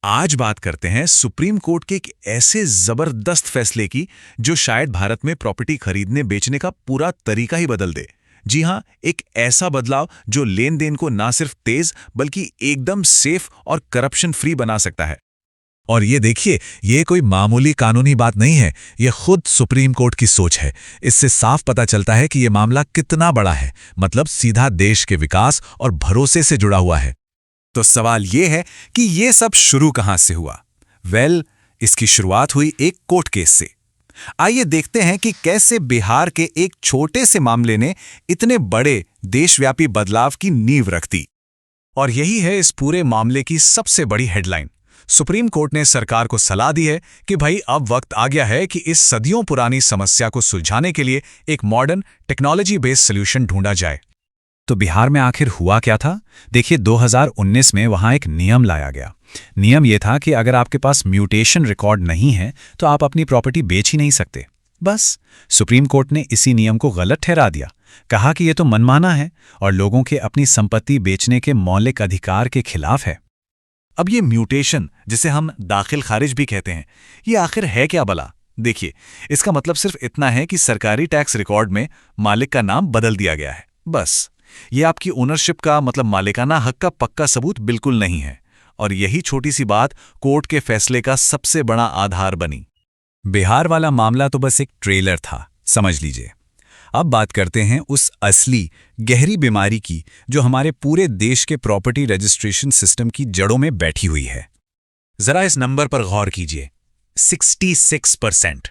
आज बात करते हैं सुप्रीम कोर्ट के एक ऐसे जबरदस्त फैसले की जो शायद भारत में प्रॉपर्टी खरीदने बेचने का पूरा तरीका ही बदल दे। जी हां, एक ऐसा बदलाव जो लेन देन को ना सिर्फ तेज बल्कि एकदम सेफ और करप्शन फ्री बना सकता है। और ये देखिए, ये कोई मामूली कानूनी बात नहीं है, ये खुद सुप्रीम कोर्ट की सोच है। इससे साफ पता चलता है कि ये मामला कितना बड़ा है, मतलब सीधा देश के विकास और भरोसे से जुड़ा हुआ है। तो सवाल ये है कि ये सब शुरू कहां से हुआ? इसकी शुरुआत हुई एक कोर्ट केस से। आइए देखते हैं कि कैसे बिहार के एक छोटे से मामले ने इतने बड़े देशव्यापी बदलाव की नींव रख दी। और यही है इस पूरे मामले की सबसे बड़ी हेडलाइन। सुप्रीम कोर्ट ने सरकार को सलाह दी है कि भाई अब वक्त आ गया है कि इस सदियों पुरानी समस्या को सुलझाने के लिए एक मॉडर्न टेक्नोलॉजी बेस्ड सॉल्यूशन ढूंढा जाए। तो बिहार में आखिर हुआ क्या था? देखिए, 2019 में वहां एक नियम लाया गया। नियम यह था कि अगर आपके पास म्यूटेशन रिकॉर्ड नहीं है तो आप अपनी प्रॉपर्टी बेच ही नहीं सकते। बस सुप्रीम कोर्ट ने इसी नियम को गलत ठहरा दिया। कहा कि यह तो मनमाना है और लोगों के अपनी संपत्ति बेचने के मौलिक अधिकार के खिलाफ है। अब ये म्यूटेशन, जिसे हम दाखिल खारिज भी कहते हैं, ये आखिर है क्या भला? देखिए, इसका मतलब सिर्फ इतना है कि सरकारी टैक्स रिकॉर्ड में मालिक का नाम बदल दिया गया है। बस ये आपकी ओनरशिप का, मतलब मालिकाना हक का पक्का सबूत बिल्कुल नहीं है। और यही छोटी सी बात कोर्ट के फैसले का सबसे बड़ा आधार बनी। बिहार वाला मामला तो बस एक ट्रेलर था, समझ लीजिए। अब बात करते हैं उस असली गहरी बीमारी की जो हमारे पूरे देश के प्रॉपर्टी रजिस्ट्रेशन सिस्टम की जड़ों में बैठी हुई है। जरा इस नंबर पर गौर कीजिए, 66%।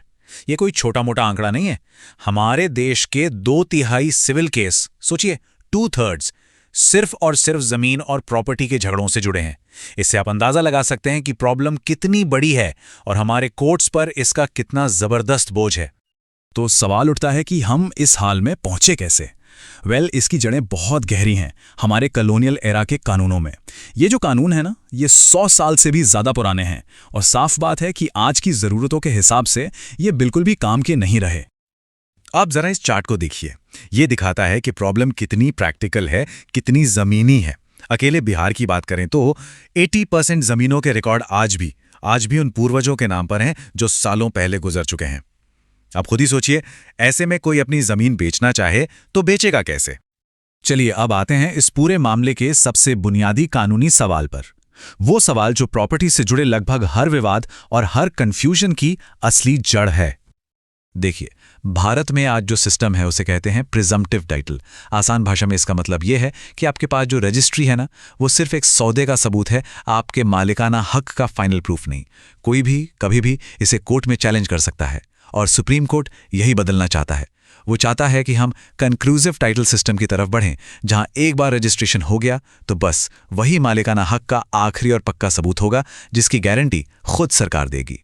ये कोई छोटा मोटा आंकड़ा नहीं है। हमारे देश के 2/3 सिविल केस, सोचिए 2/3, सिर्फ और सिर्फ जमीन और प्रॉपर्टी के झगड़ों से जुड़े हैं। इससे आप अंदाजा लगा सकते हैं कि प्रॉब्लम कितनी बड़ी है और हमारे कोर्ट्स पर इसका कितना जबरदस्त बोझ है। तो सवाल उठता है कि हम इस हाल में पहुंचे कैसे? इसकी जड़ें बहुत गहरी हैं हमारे कॉलोनियल एरा के कानूनों में। ये जो कानून है ना, ये 100 साल से भी ज़्यादा पुराने हैं और साफ बात है कि आज की ज़रूरतों के हिसाब से ये बिल्कुल भी काम के नहीं रहे। आप जरा इस चार्ट को देखिए। ये दिखाता है कि प्रॉब्लम कितनी प्रैक्टिकल है, कितनी ज़मीनी है। अकेले बिहार की बात करें तो 80% ज़मीनों के रिकॉर्ड आज भी उन पूर्वजों के नाम पर हैं जो सालों पहले गुजर चुके हैं। आप खुद ही सोचिए, ऐसे में कोई अपनी जमीन बेचना चाहे तो बेचेगा कैसे? चलिए अब आते हैं इस पूरे मामले के सबसे बुनियादी कानूनी सवाल पर। वो सवाल जो प्रॉपर्टी से जुड़े लगभग हर विवाद और हर कंफ्यूजन की असली जड़ है। देखिए, भारत में आज जो सिस्टम है उसे कहते हैं प्रिजम्प्टिव टाइटल। आसान भाषा में इसका मतलब यह है कि आपके पास जो रजिस्ट्री है ना, वो सिर्फ एक सौदे का सबूत है, आपके मालिकाना हक का फाइनल प्रूफ नहीं। कोई भी कभी भी इसे कोर्ट में चैलेंज कर सकता है और सुप्रीम कोर्ट यही बदलना चाहता है। वो चाहता है कि हम कंक्लूसिव टाइटल सिस्टम की तरफ बढ़ें, जहां एक बार रजिस्ट्रेशन हो गया तो बस वही मालिकाना हक का आखिरी और पक्का सबूत होगा, जिसकी गारंटी खुद सरकार देगी।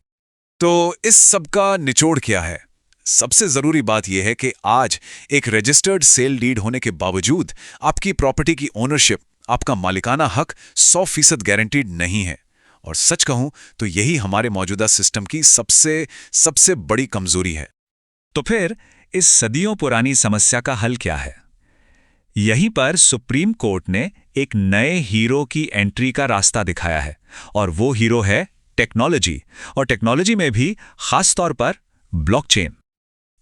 तो इस सब का निचोड़ क्या है? सबसे जरूरी बात यह है कि आज एक रजिस्टर्ड सेल डीड होने के बावजूद आपकी प्रॉपर्टी की ओनरशिप, आपका मालिकाना हक 100% गारंटीड नहीं है। और सच कहूं तो यही हमारे मौजूदा सिस्टम की सबसे बड़ी कमजोरी है। तो फिर इस सदियों पुरानी समस्या का हल क्या है? यहीं पर सुप्रीम कोर्ट ने एक नए हीरो की एंट्री का रास्ता दिखाया है, और वो हीरो है टेक्नोलॉजी। और टेक्नोलॉजी में भी खास तौर पर ब्लॉकचेन।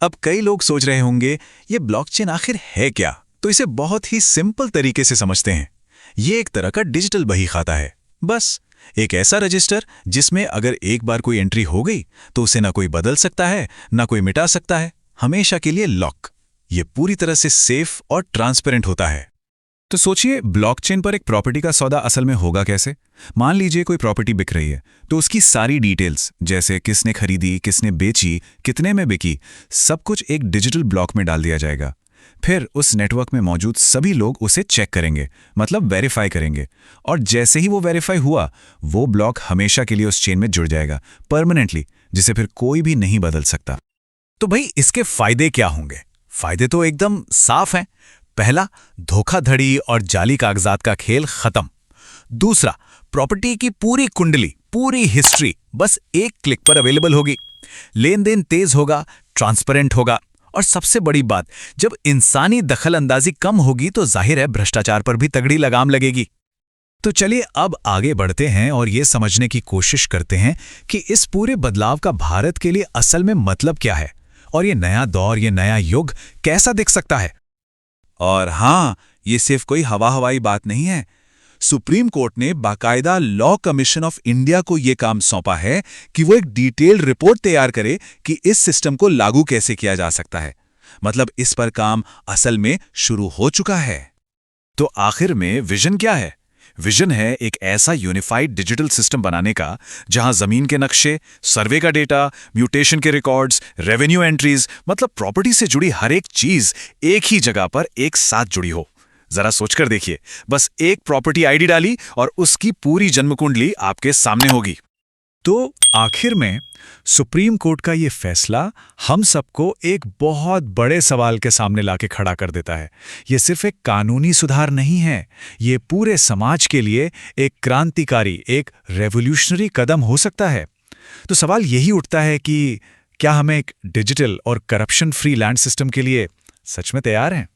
अब कई लोग सोच रहे होंगे, ये ब्लॉकचेन आखिर है क्या? तो इसे बहुत ही सिंपल तरीके से समझते हैं। ये एक तरह का डिजिटल बही खाता है। बस एक ऐसा रजिस्टर जिसमें अगर एक बार कोई एंट्री हो गई तो उसे ना कोई बदल सकता है, ना कोई मिटा सकता है, हमेशा के लिए लॉक। ये पूरी तरह से सेफ और ट्रांसपेरेंट होता है। तो सोचिए, ब्लॉकचेन पर एक प्रॉपर्टी का सौदा असल में होगा कैसे? मान लीजिए कोई प्रॉपर्टी बिक रही है, तो उसकी सारी डिटेल्स, जैसे किसने खरीदी, किसने बेची, कितने में बिकी, सब कुछ एक डिजिटल ब्लॉक में डाल दिया जाएगा। फिर उस नेटवर्क में मौजूद सभी लोग उसे चेक करेंगे, मतलब वेरीफाई करेंगे। और जैसे ही वो वेरीफाई हुआ, वो ब्लॉक हमेशा के लिए उस चेन में जुड़ जाएगा, परमानेंटली, जिसे फिर कोई भी नहीं बदल सकता। तो भाई, इसके फायदे क्या होंगे? फायदे तो एकदम साफ हैं। पहला, धोखाधड़ी और जाली कागजात का खेल खत्म। दूसरा, प्रॉपर्टी की पूरी कुंडली, पूरी हिस्ट्री बस एक क्लिक पर अवेलेबल होगी। लेन देन तेज होगा, ट्रांसपेरेंट होगा। और सबसे बड़ी बात, जब इंसानी दखल अंदाजी कम होगी तो जाहिर है भ्रष्टाचार पर भी तगड़ी लगाम लगेगी। तो चलिए अब आगे बढ़ते हैं और ये समझने की कोशिश करते हैं कि इस पूरे बदलाव का भारत के लिए असल में मतलब क्या है और ये नया दौर, ये नया युग कैसा दिख सकता है। और हाँ, ये सिर्फ कोई हवाई बात नहीं है। सुप्रीम कोर्ट ने बाकायदा लॉ कमीशन ऑफ इंडिया को यह काम सौंपा है कि वो एक डिटेल्ड रिपोर्ट तैयार करे कि इस सिस्टम को लागू कैसे किया जा सकता है। मतलब इस पर काम असल में शुरू हो चुका है। तो आखिर में विजन क्या है? विजन है एक ऐसा यूनिफाइड डिजिटल सिस्टम बनाने का जहां जमीन के नक्शे, सर्वे का डेटा, म्यूटेशन के रिकॉर्ड्स, रेवेन्यू एंट्रीज, मतलब प्रॉपर्टी से जुड़ी हर एक चीज एक ही जगह पर एक साथ जुड़ी हो। जरा सोचकर देखिए, बस एक प्रॉपर्टी आईडी डाली और उसकी पूरी जन्म कुंडली आपके सामने होगी। तो आखिर में सुप्रीम कोर्ट का ये फैसला हम सबको एक बहुत बड़े सवाल के सामने लाके खड़ा कर देता है। ये सिर्फ एक कानूनी सुधार नहीं है, ये पूरे समाज के लिए एक क्रांतिकारी, एक रेवोल्यूशनरी कदम हो सकता है। तो सवाल यही उठता है कि क्या हमें एक डिजिटल और करप्शन फ्री लैंड सिस्टम के लिए सच में तैयार हैं?